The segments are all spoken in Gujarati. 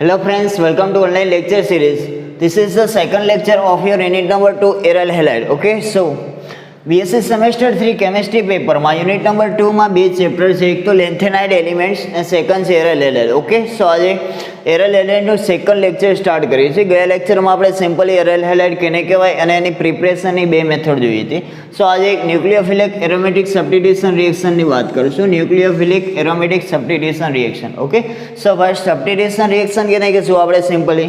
Hello friends, welcome to online lecture series. This is the second lecture of your unit number 2 aerial halide. Okay, so BSc semester 3 chemistry paper માં unit number 2 માં બે ચેપ્ટર છે, એક તો લેન્થેનાઇડ એલિમેન્ટ્સ અને સેકન્ડ છે એરલ halide. ઓકે, સો આજે એરલ halide નું સેકન્ડ લેક્ચર સ્ટાર્ટ કરીએ છીએ. ગયા લેક્ચરમાં આપણે સિમ્પલી એરલ halide કેને કહેવાય અને એની પ્રિપરેશનની બે મેથડ જોઈ હતી. સો આજે એક ન્યુક્લિયોફિલિક એરોમેટિક સબસ્ટિટ્યુશન રિએક્શનની વાત કરીશું. Nucleophilic aromatic substitution reaction. Okay, so first substitution reaction કેને કહીશું આપણે સિમ્પલી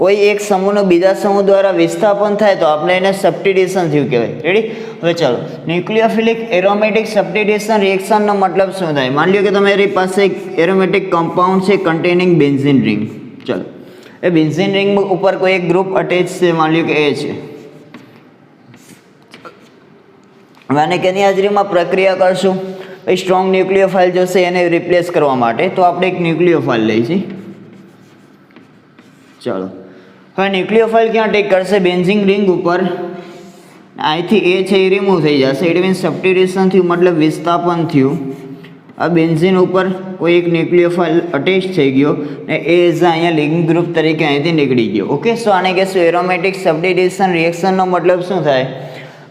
કોઈ એક સમૂહનો બીજા સમૂહ દ્વારા વિસ્થાપન થાય તો આપણે એને સબસ્ટિટ્યુશન થયું કહેવાય. રેડી? હવે ચાલો, ન્યુક્લિયોફિલિક એરોમેટિક સબસ્ટિટ્યુશન રિએક્શનનો મતલબ શું થાય? માની લો કે તમારી પાસે એક એરોમેટિક કમ્પાઉન્ડ છે કન્ટેનિંગ બેન્ઝીન રિંગ. ચાલો, એ બેન્ઝીન રિંગ ઉપર કોઈ એક ગ્રુપ અટેચ છે, માની લો કે એ છે. હવે આને કેની હાજરીમાં પ્રક્રિયા કરશું? સ્ટ્રોંગ ન્યુક્લિયોફાઇલ જોશે એને રિપ્લેસ કરવા માટે, તો આપણે એક ન્યુક્લિયોફાઇલ લઈશું. ચાલો, હવે ન્યુક્લિયોફાઇલ ક્યાં ટેક કરશે? બેન્ઝીન રિંગ ઉપર. અહીંથી એ છે એ રિમૂવ થઈ જશે. ઇટ મીન્સ સબસ્ટિટ્યુશન થયું, મતલબ વિસ્થાપન થયું. આ બેન્ઝીન ઉપર કોઈ એક ન્યુક્લિયોફાઇલ અટેચ થઈ ગયો ને એ ઇઝ અહીંયા લિવિંગ ગ્રુપ તરીકે અહીંથી નીકળી ગયો. ઓકે, સો આને કહેશું એરોમેટિક સબસ્ટિટ્યુશન રિએક્શનનો મતલબ શું થાય?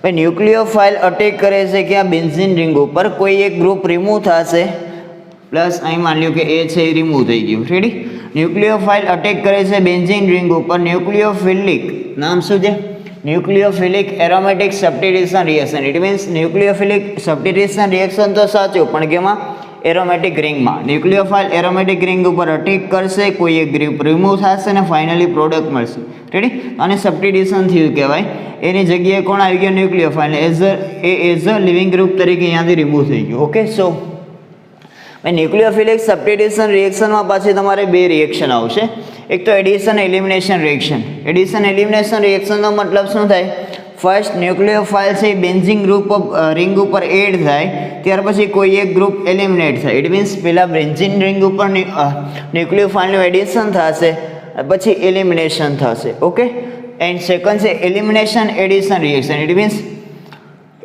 ભાઈ ન્યુક્લિયોફાઇલ અટેક કરે છે કે આ બેન્ઝીન રિંગ ઉપર કોઈ એક ગ્રુપ રિમૂવ થશે, પ્લસ અહીં માની લો કે એ છે એ રિમૂવ થઈ ગયું. રેડી? ન્યુક્લિયોફાઇલ અટેક કરે છે બેન્ઝીન રિંગ ઉપર. ન્યુક્લિયોફિલિક નામ શું છે? Nucleophilic aromatic substitution reaction. It means nucleophilic substitution reaction તો સાચું, પણ કેમાં? એરોમેટિક રિંગમાં. ન્યુક્લિયોફાઇલ એરોમેટિક રિંગ ઉપર અટેક કરશે, કોઈ એક ગ્રુપ રિમૂવ થશે અને ફાઇનલી પ્રોડક્ટ મળશે. રેડી? અને સબસ્ટિટ્યુશન થયું કહેવાય. એની જગ્યાએ કોણ આવી ગયો? Nucleophile. As a leaving group તરીકે અહીંયાથી રિમૂવ થઈ ગયું. ઓકે, સો ન્યુક્લિયોફિલિક સબસ્ટિટ્યુશન રિએક્શનમાં પાછી તમારે બે રિએક્શન આવશે. એક તો addition elimination reaction. Addition elimination રિએક્શનનો મતલબ શું થાય? ફર્સ્ટ ન્યુક્લિયોફાઇલ છે બેન્ઝીન ગ્રુપ રિંગ ઉપર એડ થાય, ત્યાર પછી કોઈ એક ગ્રુપ એલિમિનેટ થાય. ઇટ મીન્સ પહેલાં બેન્ઝીન રિંગ ઉપર ન્યુક્લિયોફાઇલનું એડિશન થશે, પછી એલિમિનેશન થશે. ઓકે, એન્ડ સેકન્ડ છે elimination addition reaction. It means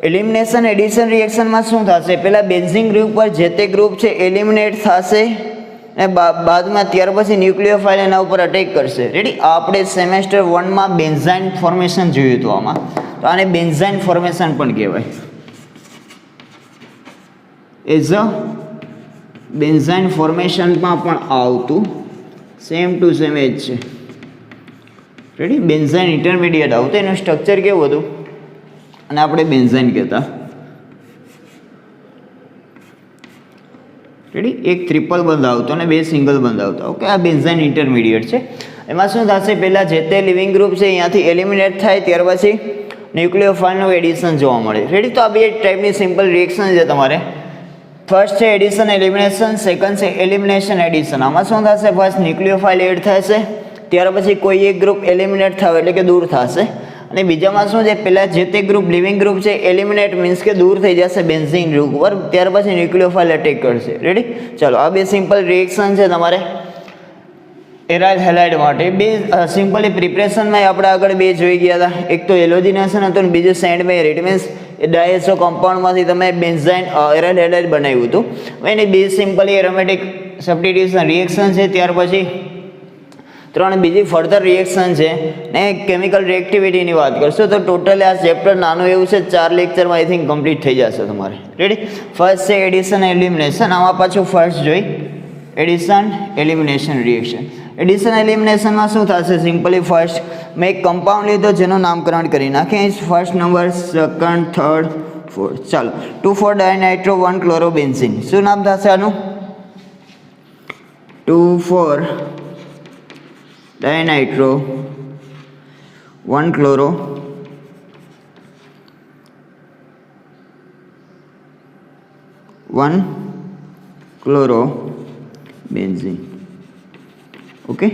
elimination addition રિએક્શનમાં શું થશે? પહેલાં બેન્ઝીન ગ્રુપ પર જે તે ગ્રુપ છે એલિમિનેટ થશે અને બાદમાં ત્યાર પછી ન્યુક્લિયોફાઇલ એના ઉપર અટેક કરશે. રેડી? આપણે સેમેસ્ટર 1માં બેન્ઝાઇન ફોર્મેશન જોયું હતું. આમાં તો આને બેન્ઝાઇન ફોર્મેશન પણ કહેવાય. એઝ અ બેન્ઝાઇન ફોર્મેશનમાં પણ આવતું, સેમ ટુ સેમ એ જ છે. રેડી? બેન્ઝાઇન ઇન્ટરમીડિયેટ આવતું. એનું સ્ટ્રક્ચર કેવું હતું અને આપણે બેન્ઝાઇન કહેતા. રેડી? એક ટ્રિપલ બંધ આવતો અને બે સિંગલ બંધ આવતા. ઓકે, આ બેન્ઝાઇન ઇન્ટરમીડિયેટ છે. એમાં શું થશે? પહેલાં જે તે લિવિંગ ગ્રુપ છે અહીંયાથી એલિમિનેટ થાય, ત્યાર પછી ન્યુક્લિયોફાઇલનું એડિશન જોવા મળે. રેડી? તો આ બે ટાઈપની સિમ્પલ રિએક્શન છે તમારે. ફર્સ્ટ છે એડિશન એલિમિનેશન, સેકન્ડ છે એલિમિનેશન એડિશન. આમાં શું થશે? ફર્સ્ટ ન્યુક્લિયોફાઇલ એડ થશે, ત્યાર પછી કોઈ એક ગ્રુપ એલિમિનેટ થાય એટલે કે દૂર થશે. અને બીજામાં શું છે? પહેલાં જે તે ગ્રુપ લિવિંગ ગ્રુપ છે એલિમિનેટ મીન્સ કે દૂર થઈ જશે બેન્ઝીન ગ્રુપ ઉપર, ત્યાર પછી ન્યુક્લિયોફાઇલ અટેક કરશે. રેડી? ચાલો, આ બે સિમ્પલ રિએક્શન છે તમારે એરાઇલ હેલાઇડ માટે. બે સિમ્પલી પ્રિપરેશનમાં આપણે આગળ બે જોઈ ગયા હતા. એક તો એલોજિનેશન હતું અને બીજું સેન્ડ મેયર. ઇટ મીન્સ ડાયસો કમ્પાઉન્ડમાંથી તમે બેન્ઝાઇન એરાઇલ હેલાઇડ બનાવ્યું હતું. એની બે સિમ્પલી એરોમેટિક સબસ્ટિટ્યુશન રિએક્શન છે. ત્યાર પછી ત્રણ બીજી ફર્ધર રિએક્શન છે ને કેમિકલ રિએક્ટિવિટીની વાત કરશો. તો ટોટલી આ ચેપ્ટર નાનું એવું છે, 4 લેક્ચરમાં આઈ થિંક કમ્પ્લીટ થઈ જશે તમારે. રેડી? ફર્સ્ટ છે એડિશન એલિમિનેશન. આમાં પાછું ફર્સ્ટ જોઈ એડિશન એલિમિનેશન રિએક્શન. એડિશન એલિમિનેશનમાં શું થશે? સિમ્પલી ફર્સ્ટ મેં એક કમ્પાઉન્ડ લીધો જેનું નામકરણ કરી નાખીએ. First number, second, third, fourth. ચાલો, 2,4 ડાયનાઇટ્રો 1 ક્લોરોબેન્ઝીન. શું નામ થશે આનું? 2,4 ડાયનાઇટ્રો 1 ક્લોરો બેન્ઝીન. ઓકે,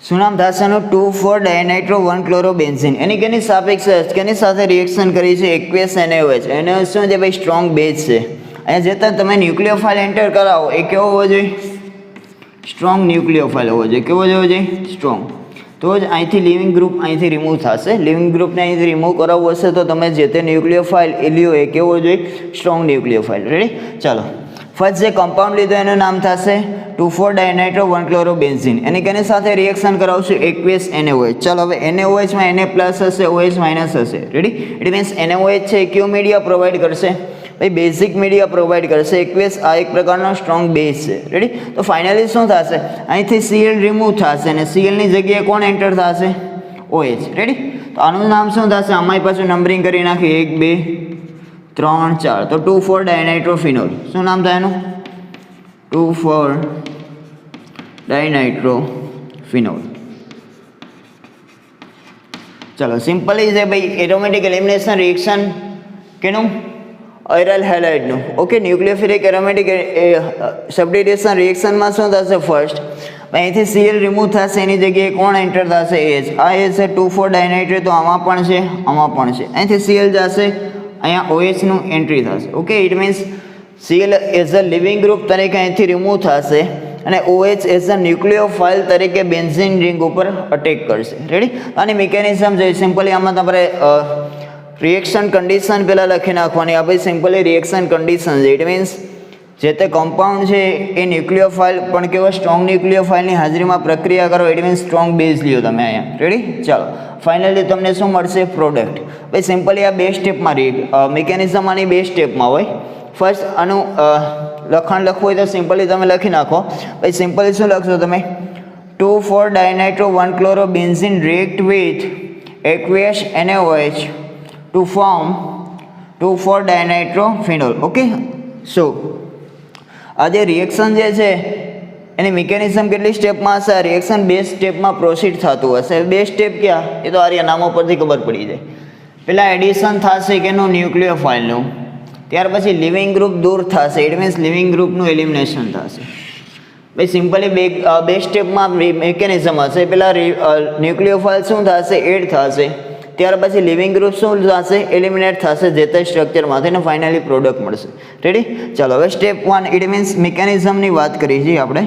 શું નામ થશે આનું? 2,4 ડાયનાઇટ્રો 1 ક્લોરોબેન્ઝીન. એની કેની સાપેક્ષ કેની સાથે રિએક્શન કરી છે? એક્વેસ NaOH. NaOH શું છે ભાઈ? સ્ટ્રોંગ બેઝ છે. અહીંયા જે તમે ન્યુક્લિયોફાઇલ એન્ટર કરાવો એ કેવો હોવો જોઈએ? સ્ટ્રોંગ ન્યુક્લિયોફાઇલ હોવો જોઈએ. કેવો હોવો જોઈએ? સ્ટ્રોંગ. તો જ અહીંથી લિવિંગ ગ્રુપ અહીંથી રિમૂવ થશે. લિવિંગ ગ્રુપને અહીંથી રિમૂવ કરાવવું હશે તો તમે જે તે ન્યુક્લિયોફાઇલ એ લ્યો એ કેવો જોઈએ? સ્ટ્રોંગ ન્યુક્લિયોફાઇલ. રેડી? ચાલો, ફર્સ્ટ જે કમ્પાઉન્ડ લીધો એનું નામ થશે 2,4 ડાયનાઇટ્રો 1 ક્લોરોબેન્ઝીન. એની કેની સાથે રિએક્શન કરાવશું aqueous NaOH. ચાલો હવે NaOH માં Na પ્લસ હશે, OH માઇનસ હશે. રેડી? ઇટ મીન્સ NaOH છે કયો મીડિયા પ્રોવાઈડ કરશે? ભાઈ બેઝિક મીડિયા પ્રોવાઈડ કરશે. aqueous આ એક પ્રકારનો સ્ટ્રોંગ બેઝ છે. રેડી? તો ફાઇનલી શું થશે? અહીંથી Cl રિમૂવ થશે અને Cl ની જગ્યાએ કોણ એન્ટર થશે? OH. રેડી? તો આનું નામ શું થશે? આમાં પાછું નંબરિંગ કરી નાખીએ 1 2 3 4. તો 2,4 ડાયનાઇટ્રોફિનોલ. શું નામ થાય એનું? 2,4 ડાયનાઇટ્રોફિનોલ. ચલો સિમ્પલી છે ભાઈ એરોમેટિક એલિમિનેશન રિએક્શન કેનું? ઓરલ હેલાઇડનું. ઓકે, ન્યુક્લિયોફિલિક એરોમેટિક સબસ્ટિટ્યુશન રિએક્શનમાં શું થશે? ફર્સ્ટ અહીંથી Cl રિમૂવ થશે, એની જગ્યાએ કોણ એન્ટર થશે? AH. આ AH છે 2,4 ડાયનાઇટ્રો, તો આમાં પણ છે, આમાં પણ છે. અહીંથી Cl જશે, અહીંયા OH નું એન્ટ્રી થશે. Okay, it means Cl as a leaving group તરીકે અહીંથી રિમૂવ થશે અને OH એઝ અ ન્યુક્લિયોફાઇલ તરીકે બેન્ઝીન રિંગ ઉપર અટેક કરશે. રેડી? આની મિકેનિઝમ જોઈએ. સિમ્પલી આમાં તમારે રિએક્શન કન્ડિશન પહેલાં લખી નાખવાની. આ ભાઈ સિમ્પલી રિએક્શન કન્ડિશન છે. ઇટ મીન્સ જે તે કમ્પાઉન્ડ છે એ ન્યુક્લિયોફાઇલ પણ કેવો સ્ટ્રોંગ ન્યુક્લિયોફાઇલની હાજરીમાં પ્રક્રિયા કરો. ઇટ મીન્સ સ્ટ્રોંગ બેઝ લ્યો તમે અહીંયા. રેડી? ચાલો ફાઇનલી તમને શું મળશે? પ્રોડક્ટ. ભાઈ સિમ્પલી આ બે સ્ટેપમાં મિકેનિઝમ આની બે સ્ટેપમાં હોય. ફર્સ્ટ આનું લખાણ લખવું હોય તો સિમ્પલી તમે લખી નાખો. ભાઈ સિમ્પલી શું લખશો તમે? 2,4 dinitro 1 chlorobenzene react with aqueous NaOH to form 2,4 dinitrophenol. Okay, so આ જે રિએક્શન જે છે એની મિકેનિઝમ કેટલી સ્ટેપમાં હશે? આ રિએક્શન બે સ્ટેપમાં પ્રોસીડ થતું હશે. બે સ્ટેપ ક્યાં? એ તો આર્યા નામો પરથી ખબર પડી જાય. પહેલાં એડિશન થશે કેનું? ન્યુક્લિયોફાઇલનું. ત્યાર પછી લિવિંગ ગ્રુપ દૂર થશે. ઇટ મીન્સ લિવિંગ ગ્રુપનું એલિમિનેશન થશે. ભાઈ સિમ્પલી બે સ્ટેપમાં મિકેનિઝમ હશે. પહેલાં ન્યુક્લિયોફાઇલ શું થશે? એડ થશે. ત્યાર પછી લિવિંગ ગ્રુપ શું થશે? એલિમિનેટ થશે જે તે સ્ટ્રક્ચરમાંથી અને ફાઇનલી પ્રોડક્ટ મળશે. રેડી? ચાલો હવે સ્ટેપ 1 ઇટ મીન્સ મિકેનિઝમની વાત કરી છીએ આપણે.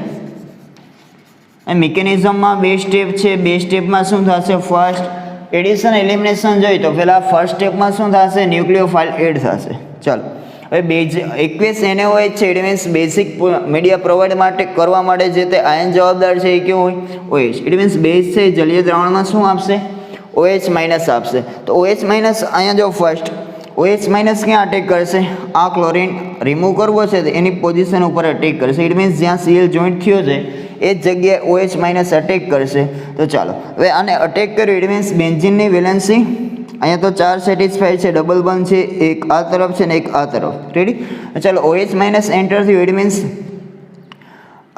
મિકેનિઝમમાં બે સ્ટેપ છે. બે સ્ટેપમાં શું થશે? ફર્સ્ટ એડિશન એલિમિનેશન જોઈએ તો પહેલાં ફર્સ્ટ સ્ટેપમાં શું થશે? ન્યુક્લિયોફાઇલ એડ થશે. ચાલો હવે aqueous NaOH છે. It means basic media provide માટે કરવા માટે જે તે આયન જવાબદાર છે એ કેવું હોય? OH. ઇટ મીન્સ બેઝ છે જલીય દ્રાવણમાં શું આપશે? OH માઇનસ આપશે. તો OH માઇનસ અહીંયા જો ફર્સ્ટ OH માઇનસ ક્યાં અટેક કરશે? આ ક્લોરીન રિમૂવ કરવો છે તો એની પોઝિશન ઉપર અટેક કરશે. ઇટ મીન્સ જ્યાં Cl જોઈન્ટ થયો છે એ જ જગ્યાએ OH માઇનસ અટેક કરશે. તો ચાલો હવે આને અટેક કર્યું. ઇટ મીન્સ બેન્ઝીનની વેલેન્સી અહીંયા તો 4 સેટિસ્ફાઈડ છે, ડબલ બંધ છે, એક આ તરફ છે ને એક આ તરફ. રેડી? ચાલો OH માઇનસ એન્ટર થયું. ઇટ મીન્સ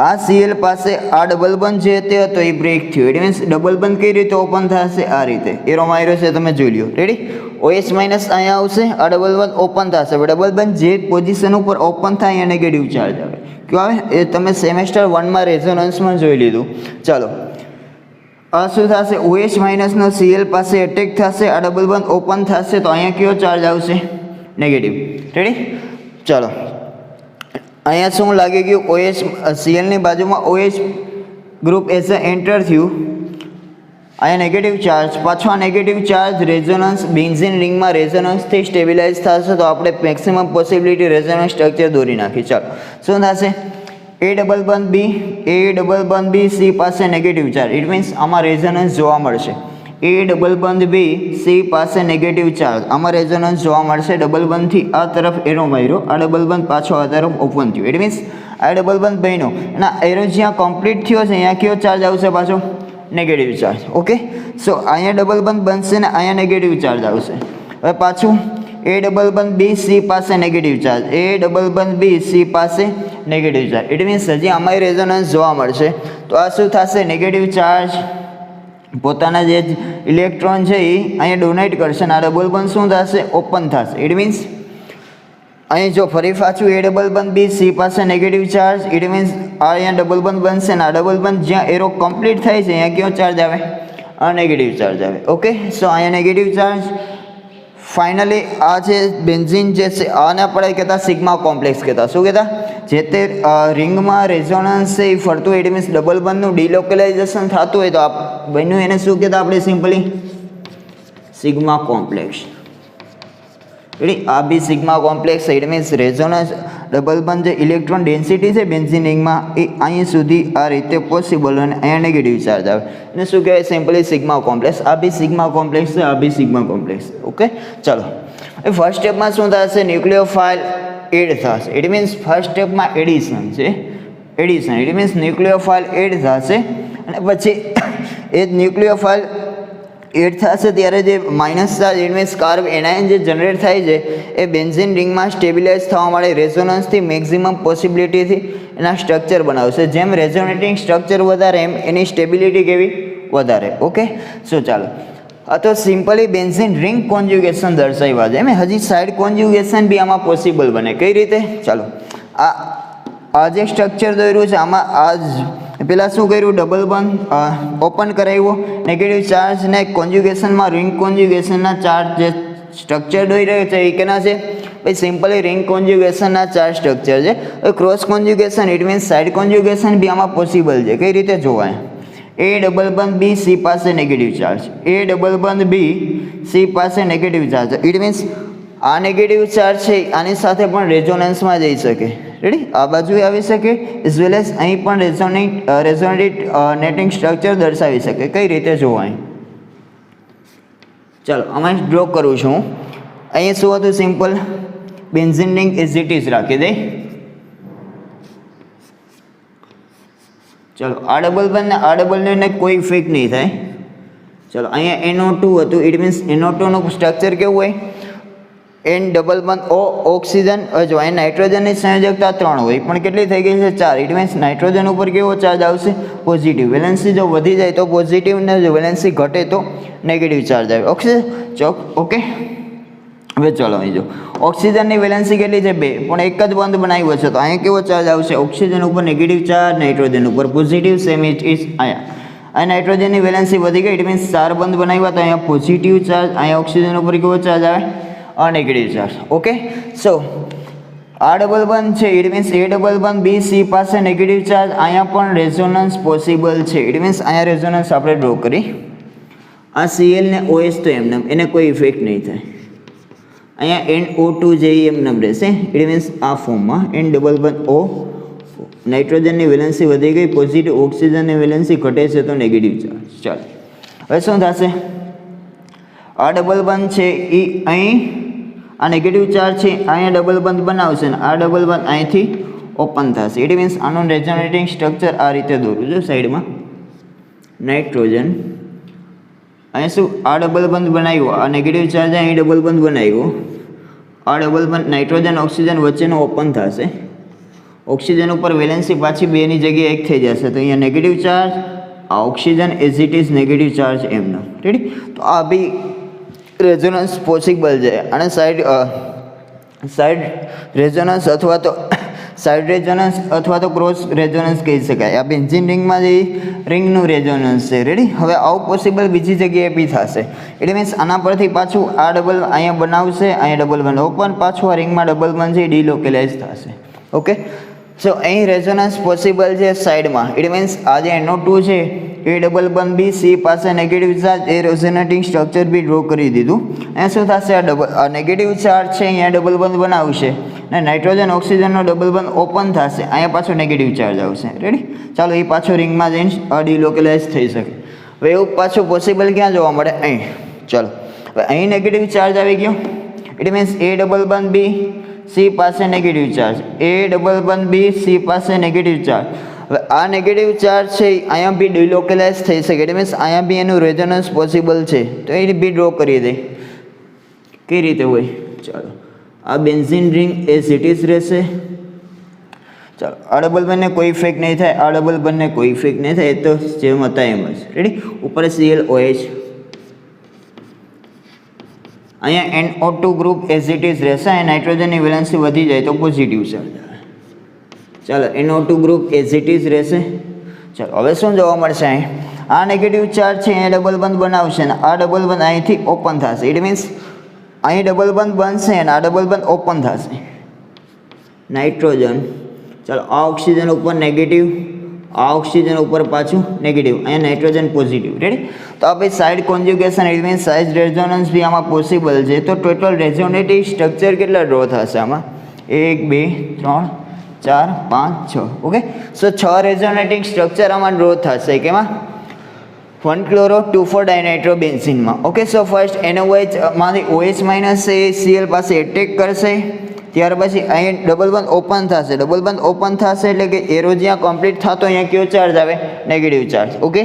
આ Cl પાસે આ ડબલ બંધ જે તે હતો એ બ્રેક થયો. ઇટ મીન્સ ડબલ બંધ કઈ રીતે ઓપન થશે? આ રીતે. એરો માર્યો છે તમે જોઈ લો. રેડી? OH માઇનસ અહીંયા આવશે, આ ડબલ બંધ ઓપન થશે. ડબલ બંધ જે પોઝિશન ઉપર ઓપન થાય અહીંયા નેગેટિવ ચાર્જ આવે. કયો આવે? એ તમે સેમેસ્ટર 1માં રેઝોનન્સમાં જોઈ લીધું. ચાલો આ શું થશે? OH માઇનસનો Cl પાસે એટેક થશે, આ ડબલ બંધ ઓપન થશે તો અહીંયા કયો ચાર્જ આવશે? નેગેટિવ. રેડી? ચાલો અહીંયા શું લાગી ગયું? OH Clની બાજુમાં OH group as a enter થયું. અહીંયા નેગેટિવ ચાર્જ, પાછો આ નેગેટિવ ચાર્જ રેઝોનન્સ બેન્ઝીન રિંગમાં રેઝોનન્સથી સ્ટેબિલાઇઝ થશે તો આપણે મેક્સિમમ પોસિબિલિટી રેઝોનન્સ સ્ટ્રક્ચર દોરી નાખી. ચાલો શું થશે? A ડબલ બંધ B C પાસે નેગેટિવ ચાર્જ. ઇટ મીન્સ આમાં રેઝોનન્સ જોવા મળશે. A ડબલ બંધ B C પાસે નેગેટિવ ચાર્જ, આમાં રેઝોનન્સ જોવા મળશે. ડબલ બંધથી આ તરફ એરો માર્યો, આ ડબલ બંધ પાછો આ તરફ ઓપન થયું. ઇટ મીન્સ આ ડબલ બંધ બન્યો અને એરો જ્યાં કમ્પ્લીટ થયો છે અહીંયા કયો ચાર્જ આવશે? પાછો નેગેટિવ ચાર્જ. ઓકે, સો અહીંયા ડબલ બંધ બનશે ને અહીંયા નેગેટિવ ચાર્જ આવશે. હવે પાછું A ડબલ બંધ B C પાસે નેગેટિવ ચાર્જ, A ડબલ બંધ B C પાસે નેગેટિવ ચાર્જ. ઇટ મીન્સ હજી આમાં રેઝોનન્સ જોવા મળશે. તો આ શું થશે? નેગેટિવ ચાર્જ પોતાના જે ઇલેક્ટ્રોન છે એ અહીંયા ડોનેટ કરશે અને આ ડબલ બંધ શું થશે? ઓપન થશે. ઇટ મીન્સ અહીં જો ફરી પાછું A ડબલ બંધ B C પાસે નેગેટિવ ચાર્જ. ઇટ મીન્સ આ અહીંયા ડબલ બંધ બનશે ને આ ડબલ બંધ જ્યાં એરો કમ્પ્લીટ થાય છે અહીંયા કયો ચાર્જ આવે? આ નેગેટિવ ચાર્જ આવે. ઓકે, સો અહીંયા નેગેટિવ ચાર્જ. ફાઇનલી આ જે બેન્ઝીન જે છે આને આપણે કહેતા સિગ્મા કોમ્પ્લેક્સ કહેતા. શું કહેતા? જે તે રિંગમાં રેઝોનન્સ છે એ ફરતું હોય. ઇટ મીન્સ ડબલ બંધનું ડિલોકેલાઇઝેશન થતું હોય તો બન્યું એને શું કહેતા આપણે? Simply sigma complex. રેડી? આ બી sigma complex. It means resonance double bond જે ઇલેક્ટ્રોન ડેન્સિટી છે બેન્ઝીન રિંગમાં એ અહીં સુધી આ રીતે પોસિબલ અને અહીંયા નેગેટિવ ચાર્જ આવે એને શું કહેવાય સિમ્પલી સિગ્મા કોમ્પ્લેક્સ. આ બી સિગ્મા કોમ્પ્લેક્સ છે, આ બી સિગ્મા કોમ્પ્લેક્સ. ઓકે ચલો એ ફર્સ્ટ સ્ટેપમાં શું થશે ન્યુક્લિયોફાઇલ એડ થશે. ઇટ મીન્સ ફર્સ્ટ સ્ટેપમાં એડિશન છે, addition it means nucleophile add થશે અને પછી એ જ ન્યુક્લિયોફાઇલ એડ થશે ત્યારે જે minus charge it means carb anion જે જનરેટ થાય છે એ બેન્ઝીન રિંગમાં સ્ટેબિલાઇઝ થવા માટે રેઝોનન્સથી મેક્સિમમ પોસિબિલિટીથી એના સ્ટ્રક્ચર બનાવશે. જેમ રેઝોનેટિંગ સ્ટ્રક્ચર વધારે એમ એની સ્ટેબિલિટી કેવી વધારે. ઓકે સો ચાલો આ તો સિમ્પલી બેન્ઝીન રિંગ કોન્જ્યુગેશન દર્શાવ્યા છે. એમ હજી સાઇડ કોન્જ્યુગેશન બી આમાં પોસિબલ બને. કઈ રીતે? ચાલો આ જે સ્ટ્રક્ચર દોર્યું છે આમાં આ જ પહેલાં શું કર્યું ડબલ બોન્ડ ઓપન કરાવ્યો નેગેટિવ ચાર્જ ને કોન્જ્યુગેશનમાં રિંગ કોન્જ્યુગેશનના ચાર્જ જે સ્ટ્રક્ચર દોરી રહ્યો છે એ કેના છે ભાઈ સિમ્પલી રિંગ કોન્જ્યુગેશનના ચાર સ્ટ્રક્ચર છે. Cross conjugation it means side conjugation બી આમાં પોસિબલ છે. કઈ રીતે જોવાય? એ ડબલ બોન્ડ બી સી પાસે નેગેટિવ ચાર્જ, એ ડબલ બોન્ડ બી સી પાસે નેગેટિવ ચાર્જ. ઇટ મીન્સ આ નેગેટિવ ચાર્જ છે આની સાથે પણ રેઝોનન્સમાં જઈ શકે. રેડી? આ બાજુ આવી શકે એઝ વેલ એઝ અહીં પણ રેઝોનેટિંગ સ્ટ્રક્ચર દર્શાવી શકે. કઈ રીતે જોવાય? ચાલો આમાં ડ્રો કરું છું. અહીં શું હતું simple benzene ring as it is રાખી દઈ. ચલો આ ડબલ બોન્ડ ને આ ડબલ ને કોઈ ઇફેક્ટ નહીં થાય. ચલો અહીંયા NO2 હતું ઇટ મીન્સ NO2 નું સ્ટ્રક્ચર કેવું હોય? N double bond O oxygen. જો અહીં નાઇટ્રોજનની સંયોજકતા 3 હોય પણ કેટલી થઈ ગઈ છે 4. ઇટ મીન્સ નાઇટ્રોજન ઉપર કેવો ચાર્જ આવશે? પોઝિટિવ. વેલેન્સી જો વધી જાય તો પોઝિટિવ ને જો વેલેન્સી ઘટે તો નેગેટિવ ચાર્જ આવે. ઓકે હવે ચલો અહીં જો ઓક્સિજનની વેલેન્સી કેટલી છે 2 પણ એક જ બંધ બનાવ્યો છે તો અહીંયા કેવો ચાર્જ આવશે? ઓક્સિજન ઉપર નેગેટિવ ચાર્જ, નાઇટ્રોજન ઉપર પોઝિટિવ. સેમ ઇટ ઇઝ અહીંયા નાઇટ્રોજનની વેલેન્સી વધી ગઈ ઇટ મીન્સ 4 બંધ બનાવ્યા તો અહીંયા પોઝિટિવ ચાર્જ, અહીંયા ઓક્સિજન ઉપર કેવો ચાર્જ આવે? Negative charge. ઓકે સો આ ડબલ બોન્ડ છે it means a double bond B C પાસે નેગેટિવ ચાર્જ. અહીંયા પણ રેઝોનન્સ પોસિબલ છે ઇટ મીન્સ અહીંયા રેઝોનન્સ આપણે ડ્રો કરી. આ Cl ને OH તો એમને એને કોઈ ઇફેક્ટ નહીં થાય. અહીંયા NO2 જે એમને રહેશે ઇટ મીન્સ આ ફોર્મમાં N ડબલ બોન્ડ O. નાઇટ્રોજનની વેલેન્સી વધી ગઈ, પોઝિટિવ. ઓક્સિજનની વેલેન્સી ઘટે છે તો નેગેટિવ ચાર્જ. ચાલો હવે શું થશે? આ ડબલ બોન્ડ છે એ અહીં આ નેગેટિવ ચાર્જ છે અહીંયા ડબલ બોન્ડ બનાવશે ને આ ડબલ બોન્ડ અહીંથી ઓપન થશે. ઇટ મીન્સ આનું રેઝોનેટિંગ સ્ટ્રક્ચર આ રીતે દોરું છું સાઈડમાં. નાઇટ્રોજન અહીં શું આ ડબલ બોન્ડ બનાવ્યો, આ નેગેટિવ ચાર્જ અહીં ડબલ બોન્ડ બનાવ્યો, આ ડબલ બોન્ડ નાઇટ્રોજન ઓક્સિજન વચ્ચેનો ઓપન થશે. ઓક્સિજન ઉપર વેલેન્સી પાછી 2 ની જગ્યાએ 1 થઈ જશે તો અહીંયા નેગેટિવ ચાર્જ, આ oxygen as it is negative charge એમનો. રેડી? તો આ બી રેઝોનન્સ પોસિબલ છે અને સાઇડ રેઝોનન્સ અથવા તો સાઇડ રેઝોનન્સ અથવા તો ક્રોસ રેઝોનન્સ કહી શકાય. આ બેન્ઝીન રિંગમાં જે રિંગનું રેઝોનન્સ છે. રેડી? હવે આવું પોસિબલ બીજી જગ્યાએ બી થશે. એટલે મીન્સ આના પરથી પાછું આ ડબલ અહીંયા બનાવશે, અહીંયા ડબલ બન ઓપન, પાછું આ રિંગમાં ડબલ બન છે ડિલોકેલાઇઝ થશે. ઓકે સો અહીં રેઝોનન્સ પોસિબલ છે સાઈડમાં. ઇટ મીન્સ આ જે NO2 છે એ ડબલ બોન્ડ બી સી પાસે નેગેટિવ ચાર્જ એ રેઝોનેટિંગ સ્ટ્રક્ચર બી ડ્રો કરી દીધું. અહીંયા શું થશે? આ નેગેટિવ ચાર્જ છે અહીંયા ડબલ બોન્ડ બનાવશે ને નાઇટ્રોજન ઓક્સિજનનો ડબલ બોન્ડ ઓપન થશે, અહીંયા પાછો નેગેટિવ ચાર્જ આવશે. રેડી? ચાલો એ પાછો રિંગમાં જઈને ડિલોકેલાઇઝ થઈ શકે. હવે એવું પાછું પોસિબલ ક્યાં જોવા મળે? અહીં. ચાલો હવે અહીં નેગેટિવ ચાર્જ આવી ગયો it means a double bond B C પાસે નેગેટિવ ચાર્જ, એ ડબલ બોન્ડ બી સી પાસે નેગેટિવ ચાર્જ. હવે આ નેગેટિવ ચાર્જ છે અહીંયા બી ડિલોકેલાઇઝ થઈ શકે. એટલે મીન્સ અહીંયા બી એનું રેઝોનન્સ પોસિબલ છે તો એ બી ડ્રો કરી દે. કઈ રીતે હોય? ચાલો આ benzene ring as it is રહેશે. ચાલો આ ડબલ બંને કોઈ ઇફેક્ટ નહીં થાય, આ ડબલ બંને કોઈ ઇફેક્ટ નહીં થાય, એ તો જેમ હતા એમ જ. રેડી? ઉપર ClOH, અહીંયા NO2 group as it is રહેશે. અહીંયા નાઇટ્રોજનની વેલેન્સી વધી જાય તો પોઝિટિવ ચાર્જ આવે. ચાલો NO2 group as it is રહેશે. ચાલો હવે શું જોવા મળશે? અહીં આ નેગેટિવ ચાર્જ છે અહીંયા ડબલ બોન્ડ બનાવશે ને આ ડબલ બોન્ડ અહીંથી ઓપન થશે. ઇટ મીન્સ અહીં ડબલ બોન્ડ બનશે અને આ ડબલ બોન્ડ ઓપન થશે. નાઇટ્રોજન, ચાલો આ ઓક્સિજન ઉપર નેગેટિવ, આ ઓક્સિજન ઉપર પાછું નેગેટિવ, અહીંયા નાઇટ્રોજન પોઝિટિવ. રેડી? તો આ ભાઈ side conjugation it means side resonance બી આમાં પોસિબલ છે. તો ટોટલ રેઝોનેટિવ સ્ટ્રક્ચર કેટલા ડ્રો થશે આમાં? 1 2 3 4 5 6 ઓકે. સો 6 રેઝોનેટિંગ સ્ટ્રક્ચર આમાં ડ્રો થશે કેમાં 1 ક્લોરો 2,4 ડાયનાઇટ્રોબેન્ઝીનમાં. ઓકે. સો ફર્સ્ટ NaOH માંથી OH માઇનસ એ Cl પાસે એટેક કરશે, ત્યાર પછી અહીં ડબલ બંધ ઓપન થશે. ડબલ બંધ ઓપન થશે એટલે કે એરો જ્યાં કમ્પ્લીટ થતો અહીંયા કયો ચાર્જ આવે? Negative charge. ઓકે.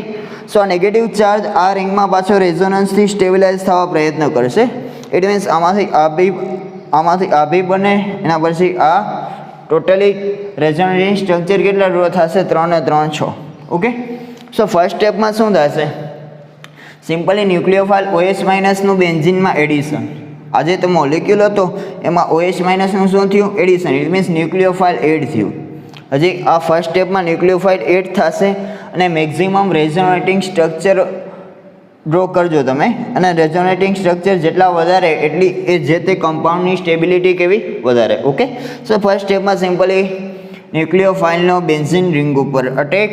સો આ નેગેટિવ ચાર્જ આ રિંગમાં પાછો રેઝોનન્સથી સ્ટેબિલાઇઝ થવા પ્રયત્ન કરશે. ઇટ મીન્સ આમાંથી આ બી બને, એના પછી આ ટોટલી રેઝોનેટિંગ સ્ટ્રક્ચર કેટલા ડ્રો થશે? 3 ને 3 6. ઓકે. સો ફર્સ્ટ સ્ટેપમાં શું થશે? સિમ્પલી ન્યુક્લિયોફાઇલ OH માઇનસનું બેન્ઝીનમાં એડિશન. આજે તો મોલિક્યુલ હતો એમાં OH માઇનસનું શું થયું? Addition. It means nucleophile add થયું. હજી આ ફર્સ્ટ સ્ટેપમાં ન્યુક્લિયોફાઇલ એડ થશે અને મેક્ઝિમમ રેઝોનેટિંગ સ્ટ્રક્ચર ડ્રો કરજો તમે. અને રેઝોનેટિંગ સ્ટ્રક્ચર જેટલા વધારે એટલી એ જે તે કમ્પાઉન્ડની સ્ટેબિલિટી કેવી? વધારે. ઓકે. સો ફર્સ્ટ સ્ટેપમાં સિમ્પલી ન્યુક્લિયોફાઇલનો બેન્ઝીન રિંગ ઉપર અટેક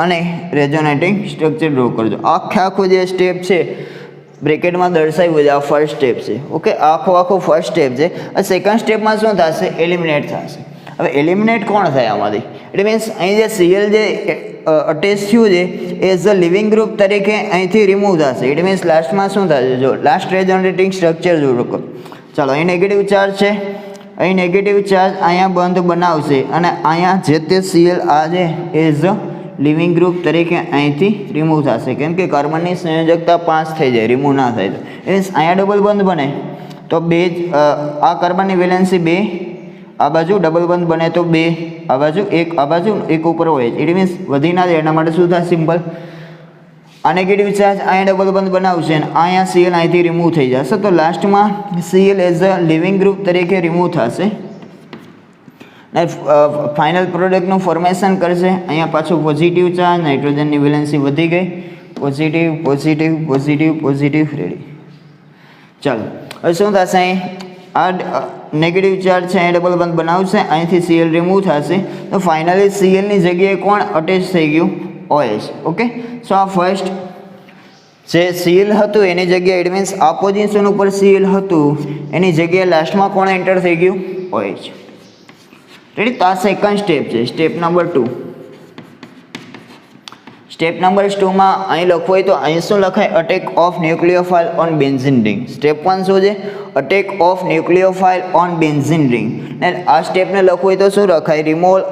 અને રેઝોનેટિંગ સ્ટ્રક્ચર ડ્રો કરજો. આખું જે સ્ટેપ છે બ્રેકેટમાં દર્શાવ્યું છે, આ ફર્સ્ટ સ્ટેપ છે. ઓકે. આખો ફર્સ્ટ સ્ટેપ છે. આ સેકન્ડ સ્ટેપમાં શું થશે? એલિમિનેટ થશે. હવે એલિમિનેટ કોણ થાય આમાંથી? ઇટ મીન્સ અહીં જે Cl જે અટેચ થયું છે એઝ અ લિવિંગ ગ્રુપ તરીકે અહીંથી રિમૂવ થશે. ઇટ મીન્સ લાસ્ટમાં શું થશે? જો લાસ્ટ રેઝોનેટિંગ સ્ટ્રક્ચર જો કરો. ચાલો અહીં નેગેટિવ ચાર્જ છે, અહીં નેગેટિવ ચાર્જ અહીંયા બંધ બનાવશે અને અહીંયા જે તે Cl આ છે એઝ અ લિવિંગ ગ્રુપ તરીકે અહીંથી રિમૂવ થશે. કેમ કે કાર્બનની સંયોજકતા 5 થઈ જાય, રિમૂવ ના થાય તો. મીન્સ અહીંયા ડબલ બંધ બને તો બે આ કાર્બનની વેલેન્સી 2, આ બાજુ ડબલ બંધ બને તો 2, આ બાજુ એક ઉપર હોય. ઇટ મીન્સ વધી ના જાય એના માટે શું થાય? સિમ્પલ આ નેગેટિવ ચાર્જ અહીંયા ડબલ બંધ બનાવશે અને અહીંયા Cl અહીંથી રિમૂવ થઈ જશે. તો લાસ્ટમાં Cl as a leaving group તરીકે રિમૂવ થશે અને ફાઇનલ પ્રોડક્ટનું ફોર્મેશન કરશે. અહીંયા પાછું પોઝિટિવ ચાર્જ, નાઇટ્રોજનની વેલેન્સી વધી ગઈ, પોઝિટિવ રેડી. ચાલો હવે શું થશે? અહીં આ નેગેટિવ ચાર્જ છે અહીં ડબલ બંધ બનાવશે, અહીંથી Cl રિમૂવ થશે. તો ફાઇનલી Clની જગ્યાએ કોણ અટેચ થઈ ગયું? OH. ઓકે. સો આ ફર્સ્ટ જે Cl હતું એની જગ્યાએ ઇટ મીન્સ આ પોઝિશન ઉપર Cl હતું એની જગ્યાએ લાસ્ટમાં કોણ એન્ટર થઈ ગયું? OH. રેડી. તો આ સેકન્ડ સ્ટેપ છે, સ્ટેપ નંબર 2. સ્ટેપ નંબર 2માં અહીં લખવું હોય તો અહીં શું લખાય? Attack of nucleophile on benzene ring. Step 1 શું છે? Attack of nucleophile on benzene ring. ને આ સ્ટેપને લખવું હોય તો શું લખાય? Removal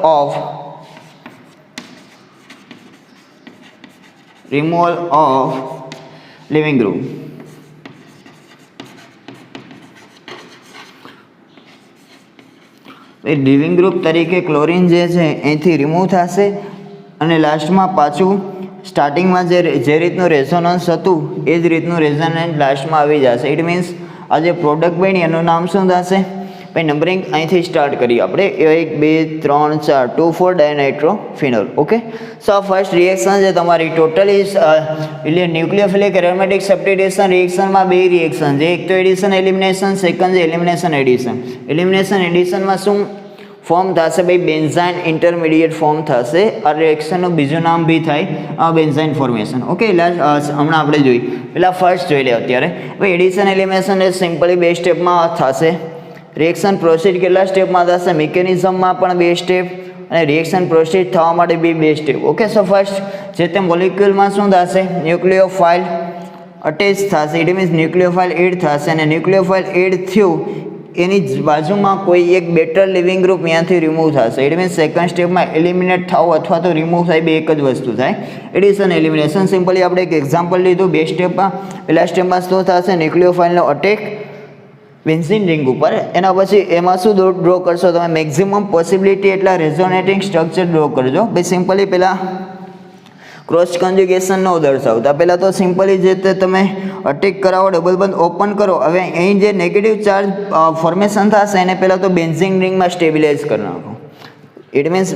of leaving group. Leaving group તરીકે ક્લોરીન જે છે અહીંથી રિમૂવ થશે અને લાસ્ટમાં પાછું સ્ટાર્ટિંગમાં જે રીતનું રેઝોનન્સ હતું એ જ રીતનું રેઝોનન્સ લાસ્ટમાં આવી જશે. ઇટ મીન્સ આ જે પ્રોડક્ટ બની એનું નામ શું થશે? ભાઈ નંબરિંગ અહીંથી સ્ટાર્ટ કરીએ આપણે. 1 2 3 4 2,4 dinitrophenol. Okay. So first reaction છે તમારી ટોટલી ન્યુક્લિયોફિલિક એરોમેટિક સબસ્ટિટ્યુશન રિએક્શનમાં 2 રિએક્શન છે. એક તો એડિશન એલિમિનેશન, સેકન્ડ છે એલિમિનેશન એડિશન. એલિમિનેશન એડિશનમાં શું ફોર્મ થશે? ભાઈ બેન્ઝાઇન ઇન્ટરમીડિયેટ ફોર્મ થશે. આ રિએક્શનનું બીજું નામ બી થાય બેન્ઝાઇન ફોર્મેશન. ઓકે. હમણાં આપણે જોઈ પેલા ફર્સ્ટ જોઈ લે અત્યારે. ભાઈ એડિશન એલિમિનેશન એ સિમ્પલી 2 સ્ટેપમાં થશે. રિએક્શન પ્રોસીડ કેટલા સ્ટેપમાં થશે? મિકેનિઝમમાં પણ 2 સ્ટેપ અને રિએક્શન પ્રોસીડ થવા માટે બી 2 સ્ટેપ. ઓકે. સો ફર્સ્ટ જે તે મોલિક્યુલમાં શું થશે? ન્યુક્લિયોફાઇલ અટેચ થશે. ઇટ મીન્સ ન્યુક્લિયોફાઇલ એડ થશે અને ન્યુક્લિયોફાઇલ એડ થયું એની બાજુમાં કોઈ એક બેટર લિવિંગ ગ્રુપ ત્યાંથી રિમૂવ થશે. ઇટ મીન્સ સેકન્ડ સ્ટેપમાં એલિમિનેટ થવું અથવા તો રિમૂવ થાય બે એક જ વસ્તુ થાય. એડિશન એલિમિનેશન સિમ્પલી આપણે એક એક્ઝામ્પલ લીધું. 2 સ્ટેપમાં પહેલા સ્ટેપમાં શું થશે? ન્યુક્લિયોફાઇલનો અટેક બેન્ઝીન રિંગ ઉપર. એના પછી એમાં શું ડ્રો કરશો તમે? મેક્ઝિમમ પોસિબિલિટી એટલા રેઝોનેટિંગ સ્ટ્રક્ચર ડ્રો કરજો. ભાઈ સિમ્પલી પહેલાં ક્રોસ કન્જ્યુગેશન ન દર્શાવતા પહેલાં તો સિમ્પલી જે તે તમે અટેક કરાવો, ડબલ બંધ ઓપન કરો. હવે અહીં જે નેગેટિવ ચાર્જ ફોર્મેશન થશે એને પહેલાં તો બેન્ઝીન રિંગમાં સ્ટેબિલાઇઝ કરી નાખો. ઇટ મીન્સ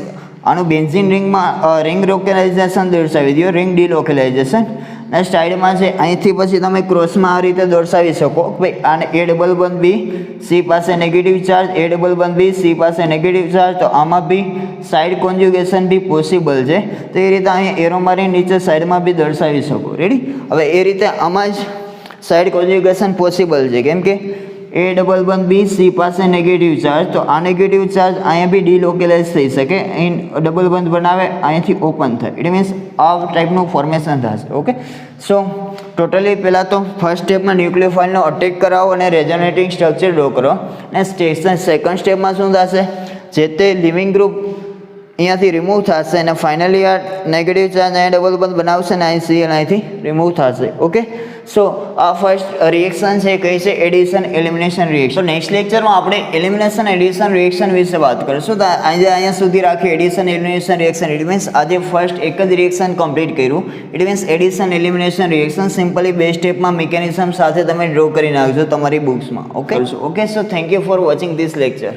આનું બેન્ઝીન રિંગમાં રિંગ લોકલાઇઝેશન દર્શાવી દો, રિંગ ડિલોકેલાઇઝેશન. અને સાઈડમાં છે અહીંથી પછી તમે ક્રોસમાં આ રીતે દર્શાવી શકો. ભાઈ આને એ ડબલ બંધ બી, સી પાસે નેગેટિવ ચાર્જ, એ ડબલ બંધ બી, સી પાસે નેગેટિવ ચાર્જ. તો આમાં બી સાઈડ કોન્જ્યુગેશન બી પોસિબલ છે. તો એ રીતે અહીંયા એરો મારી નીચે સાઈડમાં બી દર્શાવી શકો. રેડી. હવે એ રીતે આમાં જ સાઈડ કોન્જ્યુગેશન પોસિબલ છે કેમ કે એ ડબલ બંધ બી સી પાસે નેગેટિવ ચાર્જ, તો આ નેગેટિવ ચાર્જ અહીંયા બી ડિલોકેલાઇઝ થઈ શકે, અહીં ડબલ બંધ બનાવે અહીંયાથી ઓપન થાય, ઇટ મીન્સ આ ટાઈપનું ફોર્મેશન થશે. ઓકે, સો ટોટલી પહેલાં તો ફર્સ્ટ સ્ટેપમાં ન્યુક્લિયોફાઇલનો અટેક કરાવો અને રેઝોનેટિંગ સ્ટ્રક્ચર ડ્રો કરો, અને સેકન્ડ સ્ટેપમાં શું થશે, જે તે લિવિંગ ગ્રુપ અહીંયાથી રિમૂવ થશે અને ફાઇનલી આ નેગેટિવ ચાર્જ અહીંયા ડબલ બંધ બનાવશે અને અહીં સી અહીંથી રિમૂવ થશે. ઓકે, સો આ ફર્સ્ટ રિએક્શન છે કઈ છે, એડિશન એલિમિનેશન રિએક્શન. તો નેક્સ્ટ લેક્ચરમાં આપણે એલિમિનેશન એડિશન રિએક્શન વિશે વાત કરીશું. તો અહીંયા સુધી રાખી addition elimination reaction. It means આજે ફર્સ્ટ એક જ રિએક્શન કમ્પ્લીટ કર્યું. It means addition elimination reaction simply બે સ્ટેપમાં મિકેનિઝમ સાથે તમે ડ્રો કરી નાખજો તમારી બુક્સમાં. Okay, so thank you for watching this lecture.